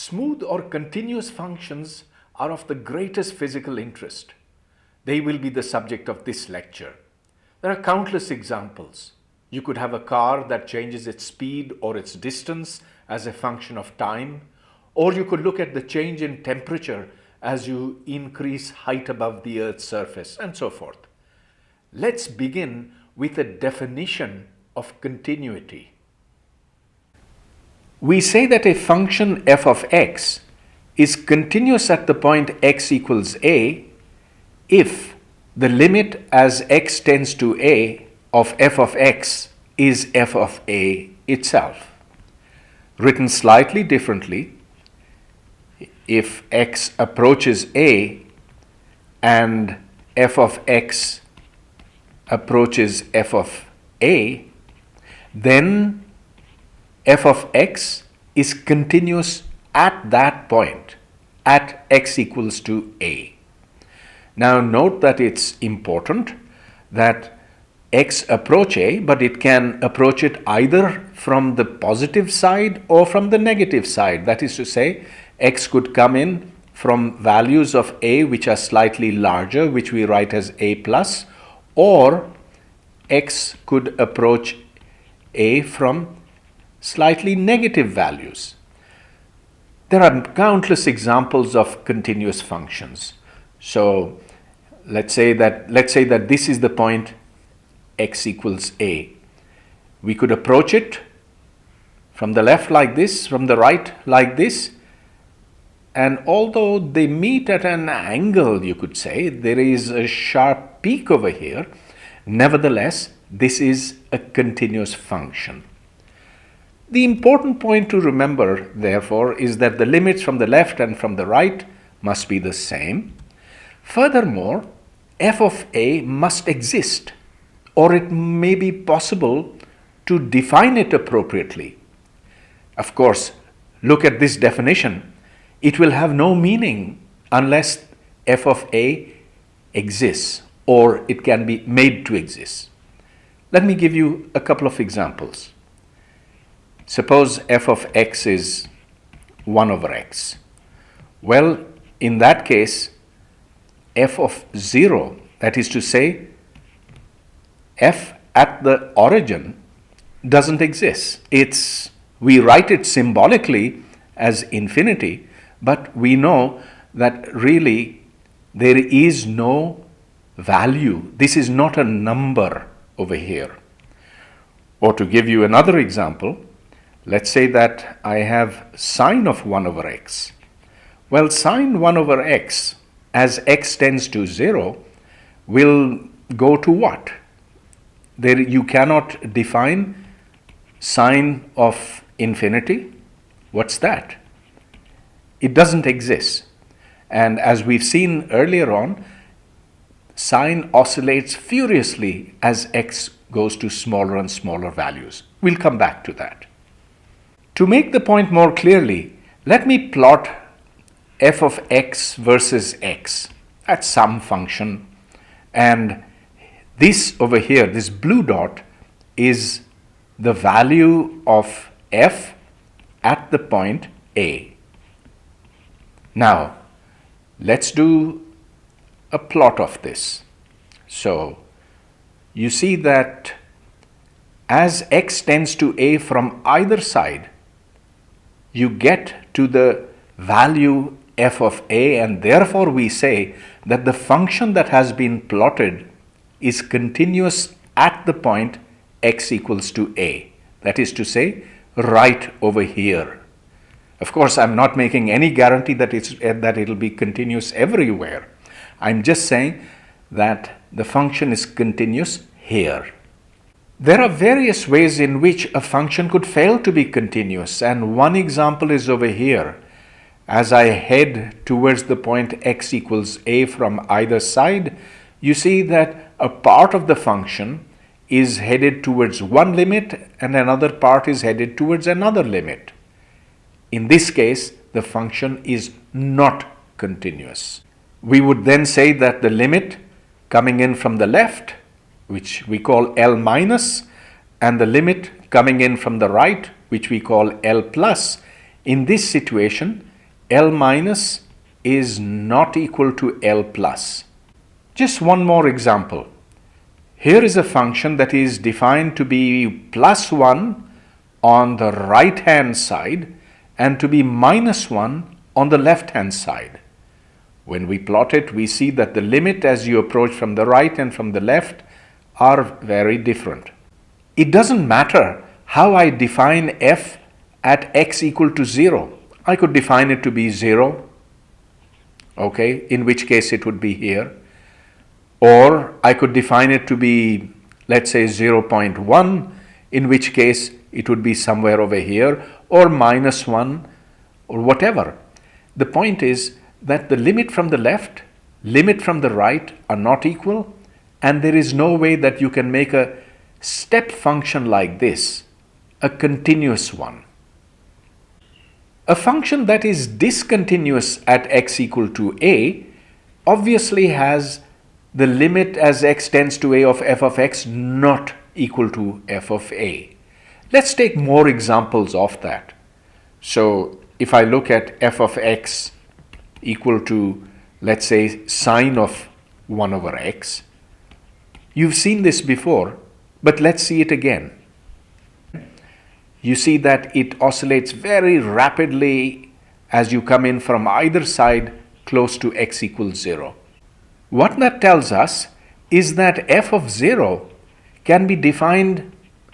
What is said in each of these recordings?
Smooth or continuous functions are of the greatest physical interest. They will be the subject of this lecture. There are countless examples. You could have a car that changes its speed or its distance as a function of time, or you could look at the change in temperature as you increase height above the Earth's surface, and so forth. Let's begin with a definition of continuity. We say that a function f of x is continuous at the point x equals a if the limit as x tends to a of f of x is f of a itself. Written slightly differently, if x approaches a and f of x approaches f of a, then f of x is continuous at that point, at x equals to a. Now note that it's important that x approach a, but it can approach it either from the positive side or from the negative side. That is to say, x could come in from values of a which are slightly larger, which we write as a plus, or x could approach a from slightly negative values. There are countless examples of continuous functions. So let's say that this is the point x equals a. We could approach it from the left like this, from the right like this, and although they meet at an angle, you could say, there is a sharp peak over here, nevertheless, this is a continuous function. The important point to remember, therefore, is that the limits from the left and from the right must be the same. Furthermore, f of a must exist, or it may be possible to define it appropriately. Of course, look at this definition. It will have no meaning unless f of a exists, or it can be made to exist. Let me give you a couple of examples. Suppose f of x is 1 over x. Well, in that case, f of 0, that is to say, f at the origin doesn't exist. We write it symbolically as infinity, but we know that really there is no value. This is not a number over here. Or to give you another example, let's say that I have sine of 1 over x. Well, sine 1 over x as x tends to 0 will go to what? There you cannot define sine of infinity. What's that? It doesn't exist. And as we've seen earlier on, sine oscillates furiously as x goes to smaller and smaller values. We'll come back to that. To make the point more clearly, let me plot f of x versus x at some function, and this over here, this blue dot, is the value of f at the point a. Now, let's do a plot of this. So, you see that as x tends to a from either side, you get to the value f of a, and therefore we say that the function that has been plotted is continuous at the point x equals to a. That is to say, right over here. Of course, I'm not making any guarantee that it'll be continuous everywhere. I'm just saying that the function is continuous here. There are various ways in which a function could fail to be continuous, and one example is over here. As I head towards the point x equals a from either side, you see that a part of the function is headed towards one limit and another part is headed towards another limit. In this case, the function is not continuous. We would then say that the limit coming in from the left, which we call L minus, and the limit coming in from the right, which we call L plus, in this situation L minus is not equal to L plus. Just one more example. Here is a function that is defined to be plus 1 on the right hand side and to be minus 1 on the left hand side. When we plot it, we see that the limit as you approach from the right and from the left are very different. It doesn't matter how I define f at x equal to 0. I could define it to be 0, okay, in which case it would be here. Or I could define it to be, let's say, 0.1, in which case it would be somewhere over here, or minus 1, or whatever. The point is that the limit from the left, limit from the right are not equal, and there is no way that you can make a step function like this, a continuous one. A function that is discontinuous at x equal to a obviously has the limit as x tends to a of f of x not equal to f of a. Let's take more examples of that. So if I look at f of x equal to, let's say, sine of 1 over x, you've seen this before, but let's see it again. You see that it oscillates very rapidly as you come in from either side close to x equals 0. What that tells us is that f of 0 can be defined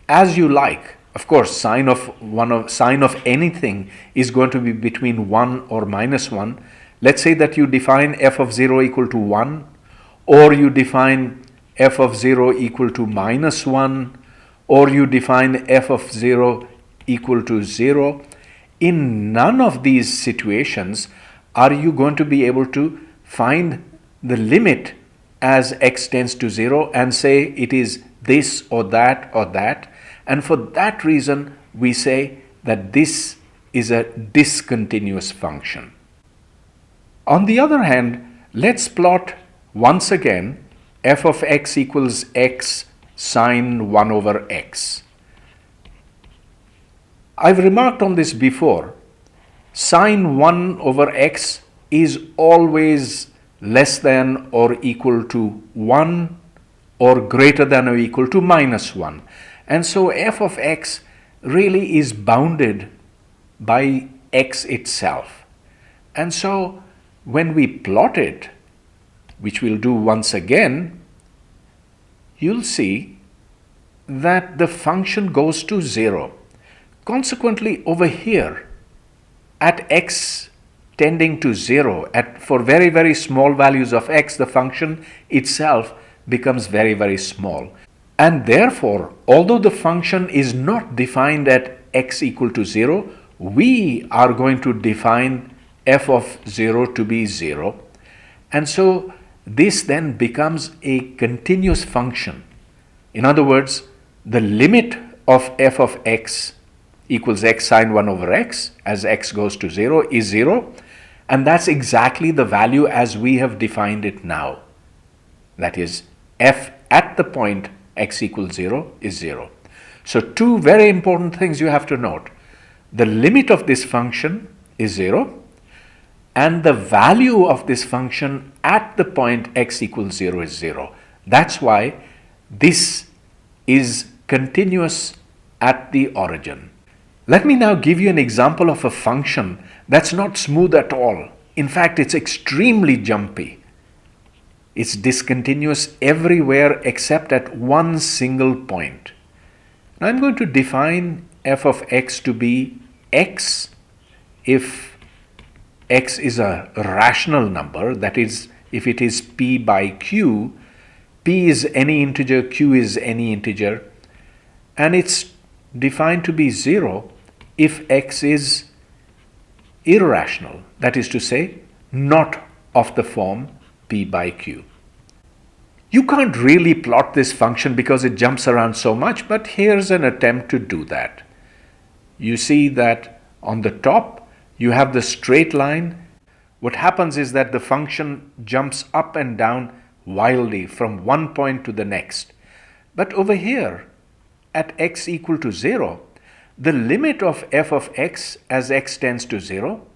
as you like. Of course, sine of anything is going to be between 1 or minus 1. Let's say that you define f of 0 equal to 1, or you define f of 0 equal to minus 1, or you define f of 0 equal to 0. In none of these situations are you going to be able to find the limit as x tends to 0 and say it is this or that or that. And for that reason, we say that this is a discontinuous function. On the other hand, let's plot once again f of x equals x sine 1 over x. I've remarked on this before. Sine 1 over x is always less than or equal to 1 or greater than or equal to minus 1. And so f of x really is bounded by x itself. And so when we plot it, which we'll do once again, you'll see that the function goes to 0. Consequently, over here, at x tending to 0, for very, very small values of x, the function itself becomes very, very small. And therefore, although the function is not defined at x equal to 0, we are going to define f of 0 to be 0. And so this then becomes a continuous function. In other words, the limit of f of x equals x sine 1 over x as x goes to 0 is 0. And that's exactly the value as we have defined it now. That is, f at the point x equals 0 is 0. So two very important things you have to note. The limit of this function is 0, and the value of this function at the point x equals 0 is 0. That's why this is continuous at the origin. Let me now give you an example of a function that's not smooth at all. In fact, it's extremely jumpy. It's discontinuous everywhere except at one single point. Now I'm going to define f of x to be x if x is a rational number, that is, if it is p by q, p is any integer, q is any integer, and it's defined to be 0 if x is irrational, that is to say, not of the form p by q. You can't really plot this function because it jumps around so much, but here's an attempt to do that. You see that on the top you have the straight line. What happens is that the function jumps up and down wildly from one point to the next. But over here, at x equal to 0, the limit of f of x as x tends to 0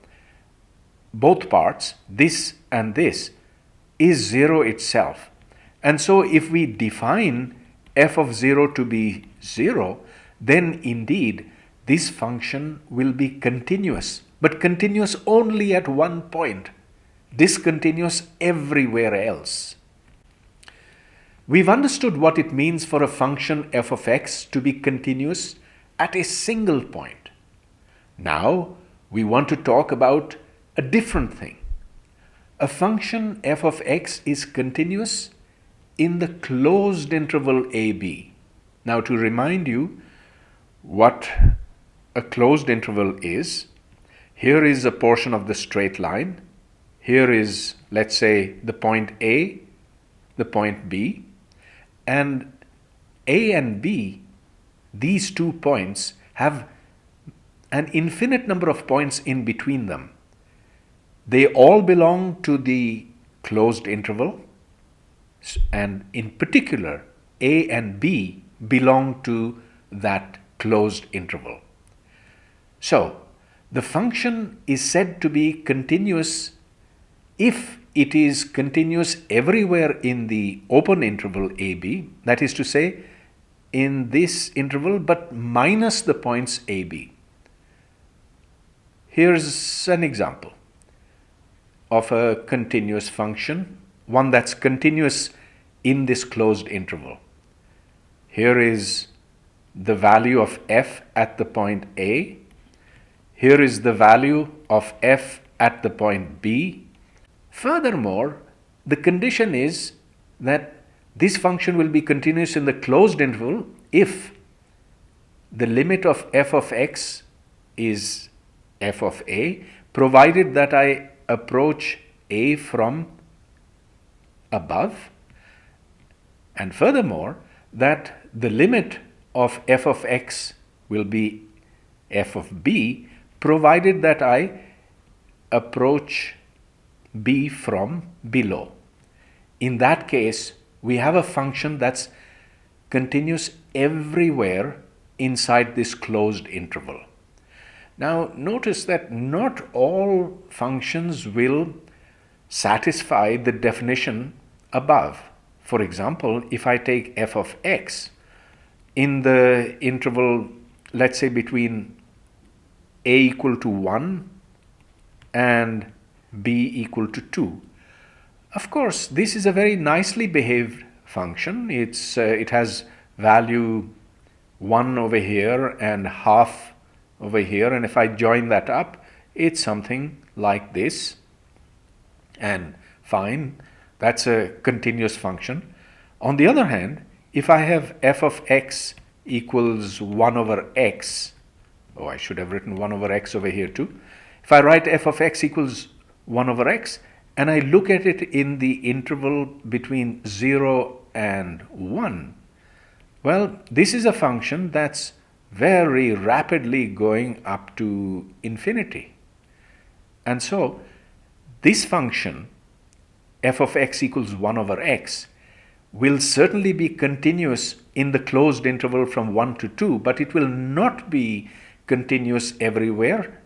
both parts, this and this, is 0 itself. And so if we define f of 0 to be 0, then indeed this function will be continuous, but continuous only at one point, discontinuous everywhere else. We've understood what it means for a function f of x to be continuous at a single point. Now we want to talk about a different thing. A function f of x is continuous in the closed interval ab. Now, to remind you what a closed interval is, here is a portion of the straight line. Here is, let's say, the point A, the point B, and A and B, these 2 points have an infinite number of points in between them. They all belong to the closed interval, and in particular, A and B belong to that closed interval. So, the function is said to be continuous if it is continuous everywhere in the open interval AB, that is to say, in this interval but minus the points AB. Here's an example of a continuous function, one that's continuous in this closed interval. Here is the value of f at the point A. Here is the value of f at the point B. Furthermore, the condition is that this function will be continuous in the closed interval if the limit of f of x is f of a, provided that I approach a from above, and furthermore that the limit of f of x will be f of b, provided that I approach b from below. In that case, we have a function that's continuous everywhere inside this closed interval. Now, notice that not all functions will satisfy the definition above. For example, if I take f of x in the interval, let's say between a equal to 1 and b equal to 2, of course, this is a very nicely behaved function. It has value 1 over here and half over here, and if I join that up, it's something like this, and fine, that's a continuous function. On the other hand, if I have f of x equals 1 over x, oh, I should have written 1 over x over here too. If I write f of x equals 1 over x, and I look at it in the interval between 0 and 1, well, this is a function that's very rapidly going up to infinity. And so, this function, f of x equals 1 over x, will certainly be continuous in the closed interval from 1 to 2, but it will not be continuous everywhere,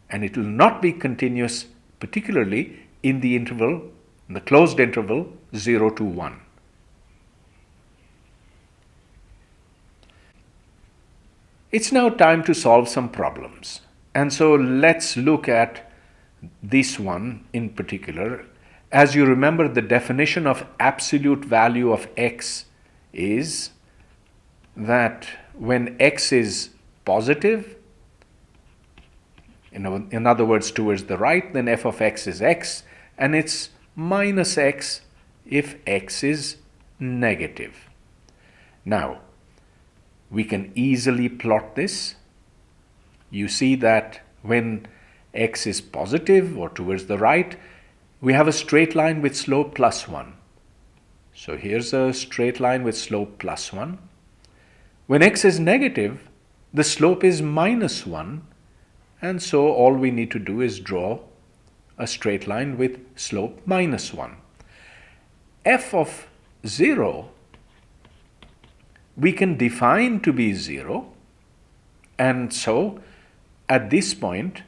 and it will not be continuous particularly in the interval, in the closed interval 0 to 1. It's now time to solve some problems. And so let's look at this one in particular. As you remember, the definition of absolute value of x is that when x is positive, in other words, towards the right, then f of x is x, and it's minus x if x is negative. Now, we can easily plot this. You see that when x is positive or towards the right, we have a straight line with slope plus 1. So here's a straight line with slope plus 1. When x is negative, the slope is minus 1, and so all we need to do is draw a straight line with slope minus 1. F of 0 we can define to be 0, and so at this point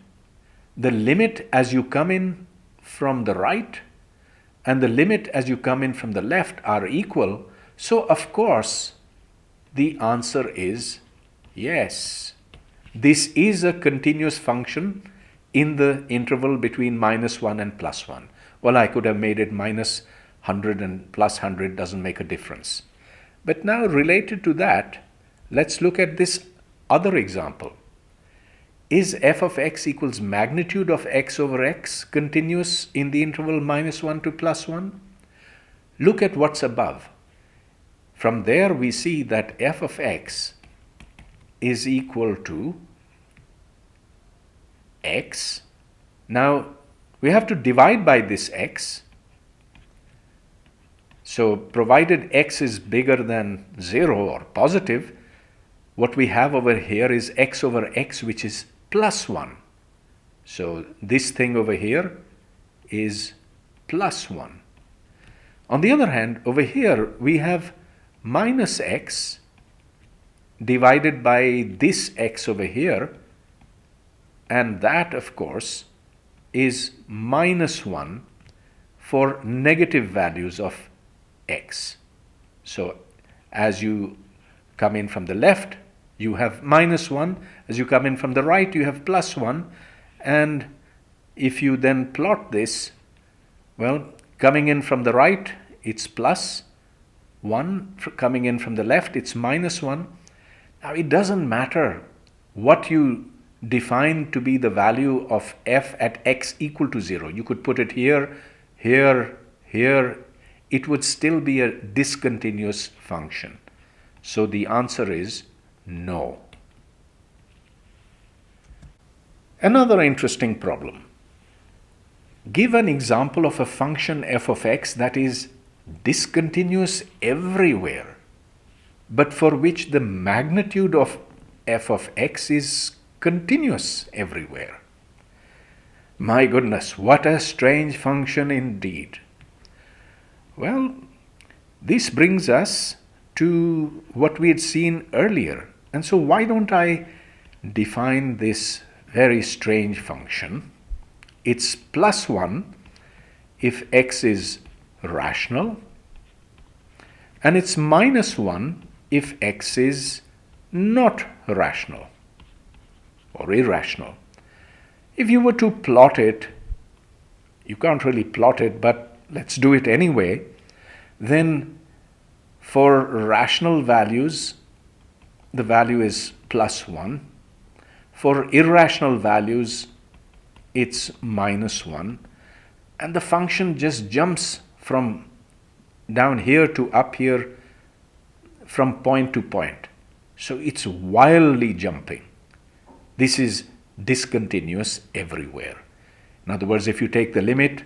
the limit as you come in from the right and the limit as you come in from the left are equal. So of course, the answer is yes. This is a continuous function in the interval between -1 and +1. Well, I could have made it -100 and +100, doesn't make a difference. But now related to that, let's look at this other example. Is f of x equals magnitude of x over x continuous in the interval -1 to +1? Look at what's above. From there we see that f of x is equal to x. Now we have to divide by this x. So provided x is bigger than 0 or positive, what we have over here is x over x, which is +1. So this thing over here is +1. On the other hand, over here we have minus x divided by this x over here, and that of course is -1 for negative values of x. So as you come in from the left, you have -1. As you come in from the right, you have +1. And if you then plot this, well, coming in from the right, it's +1. Coming in from the left, it's -1. Now, it doesn't matter what you define to be the value of f at x equal to 0. You could put it here, here, here. It would still be a discontinuous function. So the answer is no. Another interesting problem. Give an example of a function f of x that is discontinuous everywhere, but for which the magnitude of f of x is continuous everywhere. My goodness, what a strange function indeed. Well, this brings us to what we had seen earlier. And so why don't I define this very strange function? It's +1 if x is rational, and it's -1 if x is not rational or irrational. If you were to plot it, you can't really plot it, but let's do it anyway, then for rational values, the value is +1. For irrational values, it's -1. And the function just jumps from down here to up here from point to point. So it's wildly jumping. This is discontinuous everywhere. In other words, if you take the limit,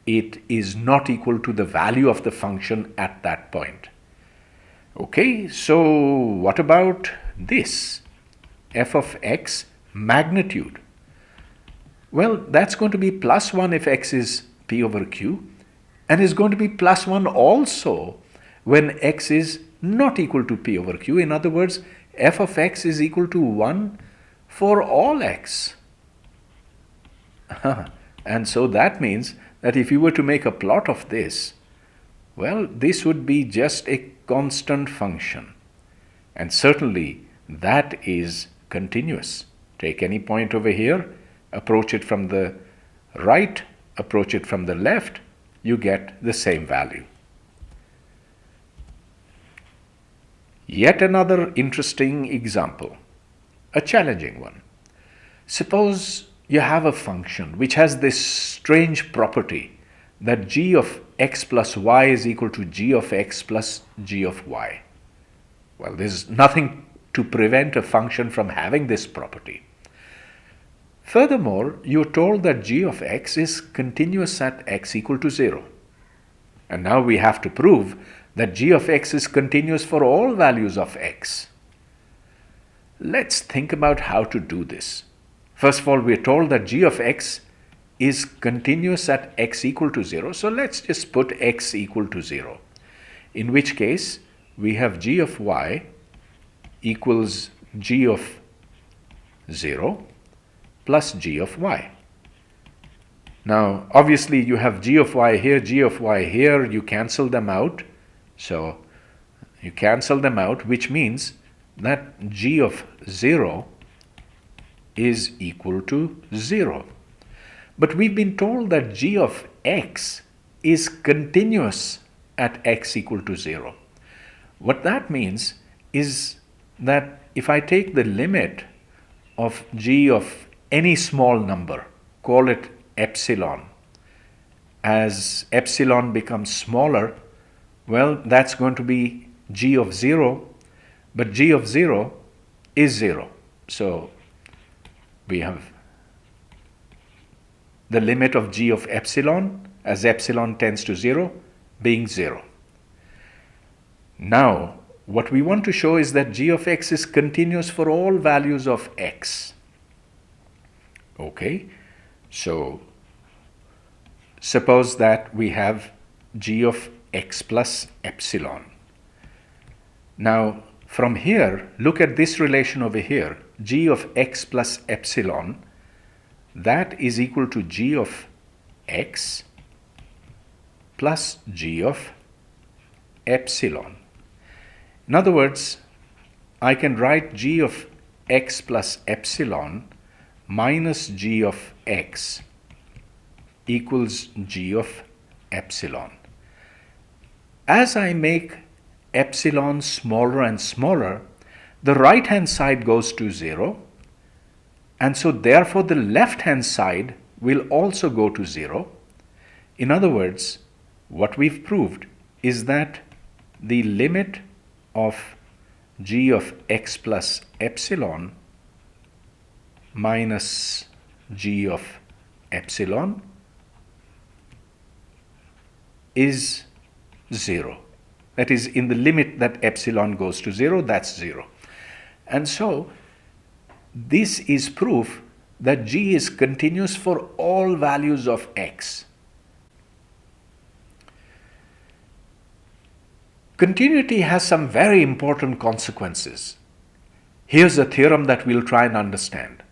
it is not equal to the value of the function at that point. Okay, so what about this? F of x magnitude. Well, that's going to be +1 if x is p over q, and is going to be +1 also when x is not equal to p over q. In other words, f of x is equal to 1 for all x. And so that means that if you were to make a plot of this, well, this would be just a constant function. And certainly that is continuous. Take any point over here, approach it from the right, approach it from the left, you get the same value. Yet another interesting example, a challenging one. Suppose you have a function which has this strange property that g of x plus y is equal to g of x plus g of y. Well, there's nothing to prevent a function from having this property. Furthermore, you're told that g of x is continuous at x equal to 0. And now we have to prove that g of x is continuous for all values of x. Let's think about how to do this. First of all, we're told that g of x is continuous at x equal to 0. So let's just put x equal to 0. In which case, we have g of y equals g of 0. plus g of y. Now, obviously, you have g of y here, g of y here. You cancel them out. So, you cancel them out, which means that g of 0 is equal to 0. But we've been told that g of x is continuous at x equal to 0. What that means is that if I take the limit of g of any small number, call it epsilon, as epsilon becomes smaller, well, that's going to be g of 0, but g of 0 is 0. So we have the limit of g of epsilon as epsilon tends to 0 being 0. Now, what we want to show is that g of x is continuous for all values of x. Okay, so suppose that we have g of x plus epsilon. Now, from here, look at this relation over here, g of x plus epsilon, that is equal to g of x plus g of epsilon. In other words, I can write g of x plus epsilon minus g of x equals g of epsilon. As I make epsilon smaller and smaller, the right hand side goes to 0, and so therefore the left hand side will also go to 0. In other words, what we've proved is that the limit of g of x plus epsilon minus g of epsilon is 0. That is, in the limit that epsilon goes to 0, that's 0. And so, this is proof that g is continuous for all values of x. Continuity has some very important consequences. Here's a theorem that we'll try and understand.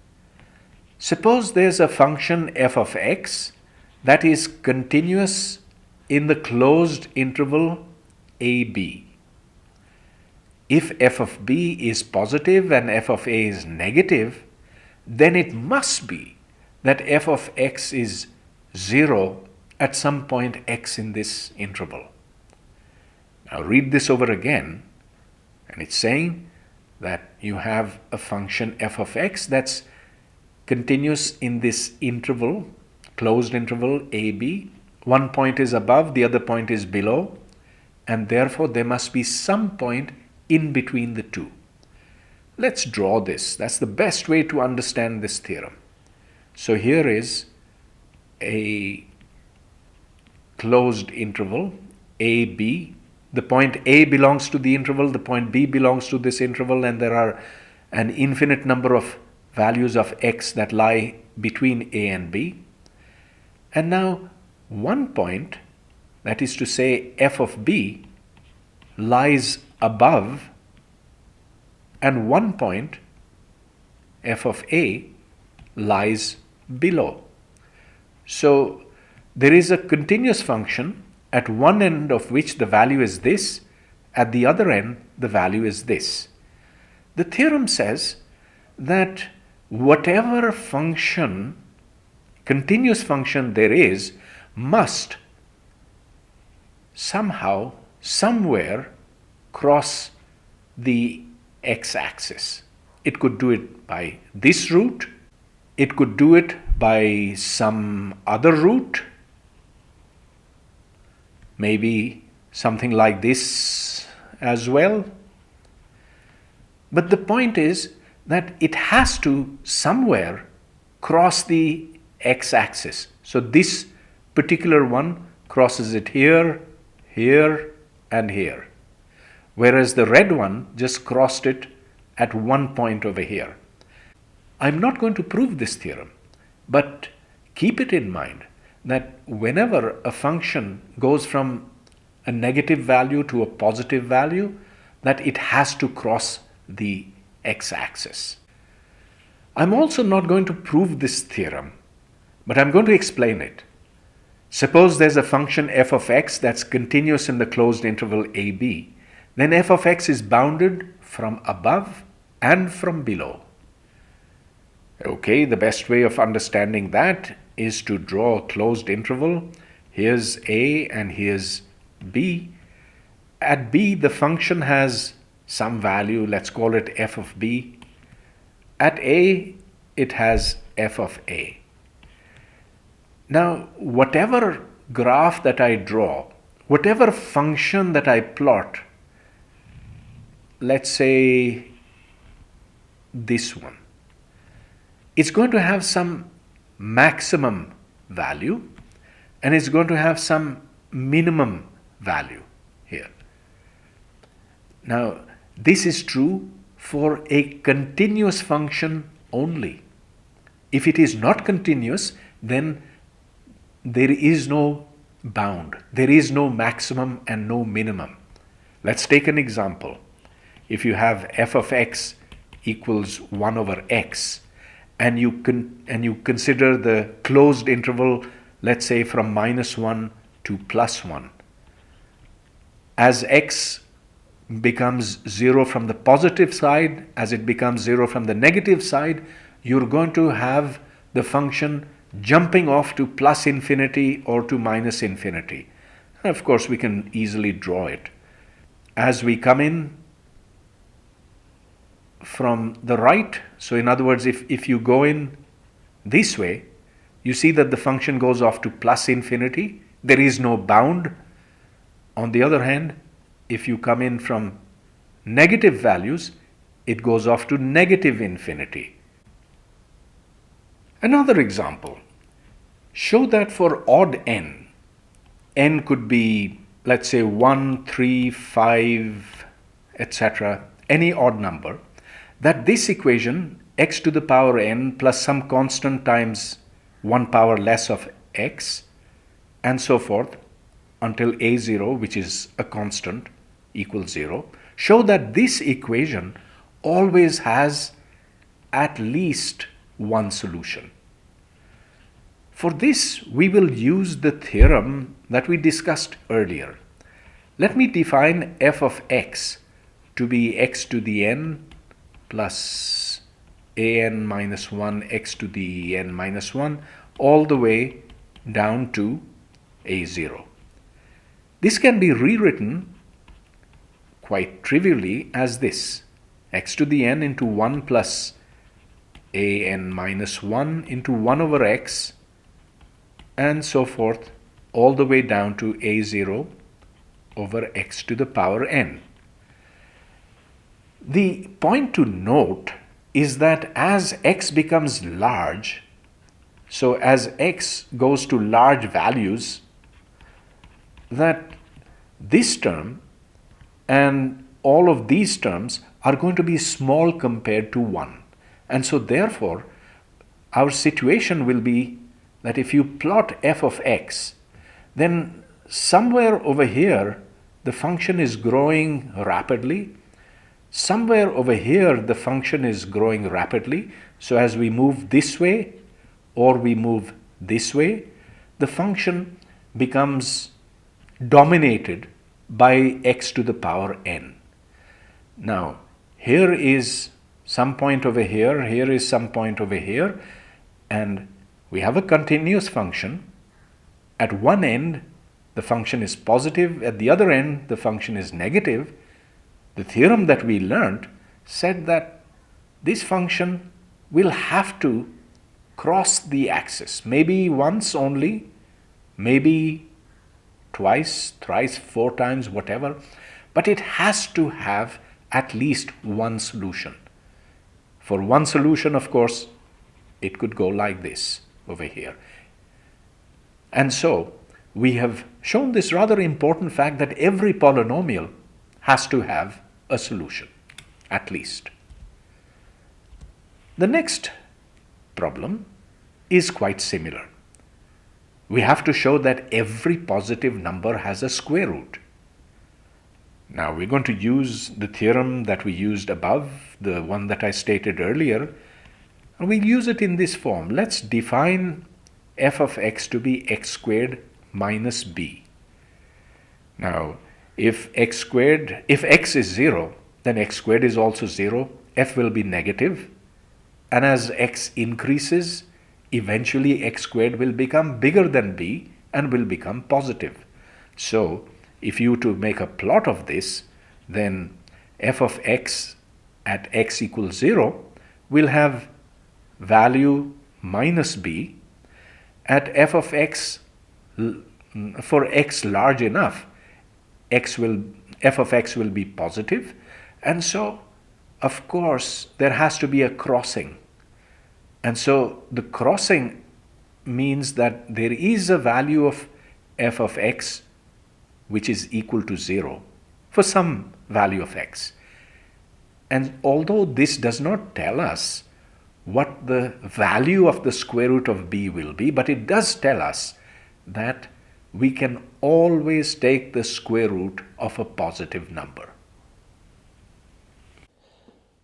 Suppose there's a function f of x that is continuous in the closed interval ab. If f of b is positive and f of a is negative, then it must be that f of x is 0 at some point x in this interval. Now read this over again, and it's saying that you have a function f of x that's continuous in this interval, closed interval ab. One point is above, the other point is below, and therefore there must be some point in between the two. Let's draw this. That's the best way to understand this theorem. So here is a closed interval ab. The point A belongs to the interval, the point B belongs to this interval, and there are an infinite number of values of x that lie between A and B. And now one point, that is to say f of b, lies above, and one point, f of a, lies below. So there is a continuous function at one end of which the value is this, at the other end the value is this. The theorem says that whatever function, continuous function there is, must somehow, somewhere cross the x-axis. It could do it by this route, it could do it by some other route, maybe something like this as well. But the point is that it has to somewhere cross the x-axis. So this particular one crosses it here, here, and here. Whereas the red one just crossed it at one point over here. I'm not going to prove this theorem, but keep it in mind that whenever a function goes from a negative value to a positive value, that it has to cross the x-axis. I'm also not going to prove this theorem, but I'm going to explain it. Suppose there's a function f of x that's continuous in the closed interval ab. Then f of x is bounded from above and from below. Okay, the best way of understanding that is to draw a closed interval. Here's a and here's b. At b, the function has some value, let's call it f of b. At a, it has f of a. Now, whatever graph that I draw, whatever function that I plot, let's say this one, it's going to have some maximum value and it's going to have some minimum value here. Now, this is true for a continuous function only. If it is not continuous, then there is no bound. There is no maximum and no minimum. Let's take an example. If you have f of x equals 1 over x, and you consider the closed interval, let's say from -1 to +1. As x becomes 0 from the positive side, as it becomes 0 from the negative side, you're going to have the function jumping off to plus infinity or to minus infinity. And of course, we can easily draw it. As we come in from the right, so in other words, if you go in this way, you see that the function goes off to plus infinity. There is no bound. On the other hand, if you come in from negative values, it goes off to negative infinity. Another example, show that for odd n could be, let's say 1, 3, 5, etc., any odd number, that this equation, x to the power n plus some constant times 1 power less of x, and so forth, until a0, which is a constant, equals 0, show that this equation always has at least one solution. For this, we will use the theorem that we discussed earlier. Let me define f of x to be x to the n plus an minus 1 x to the n minus 1 all the way down to a0. This can be rewritten quite trivially as this: x to the n into 1 plus an minus 1 into 1 over x, and so forth, all the way down to a0 over x to the power n. The point to note is that as x becomes large, so as x goes to large values, that this term and all of these terms are going to be small compared to 1. And so therefore, our situation will be that if you plot f of x, then somewhere over here the function is growing rapidly. Somewhere over here the function is growing rapidly. So as we move this way or we move this way, the function becomes dominated by x to the power n. Now, here is some point over here, here is some point over here, and we have a continuous function. At one end, the function is positive. At the other end, the function is negative. The theorem that we learned said that this function will have to cross the axis, maybe once only, maybe twice, thrice, 4 times, whatever, but it has to have at least one solution. For one solution, of course, it could go like this over here. And so we have shown this rather important fact that every polynomial has to have a solution, at least. The next problem is quite similar. We have to show that every positive number has a square root. Now we're going to use the theorem that we used above, the one that I stated earlier, And we'll use it in this form. Let's define f of x to be x squared minus b. Now, if x is 0, then x squared is also 0. F will be negative. And as x increases, eventually x squared will become bigger than b and will become positive. So, if you to make a plot of this, then f of x at x equals 0 will have value minus b. At f of x, for x large enough, f of x will be positive, and so of course there has to be a crossing. And so the crossing means that there is a value of f of x which is equal to 0 for some value of x. And although this does not tell us what the value of the square root of b will be, but it does tell us that we can always take the square root of a positive number.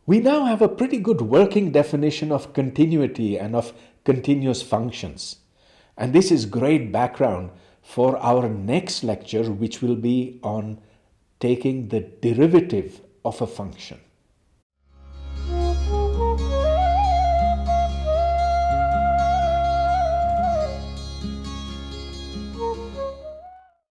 We now have a pretty good working definition of continuity and of continuous functions. And this is great background for our next lecture, which will be on taking the derivative of a function.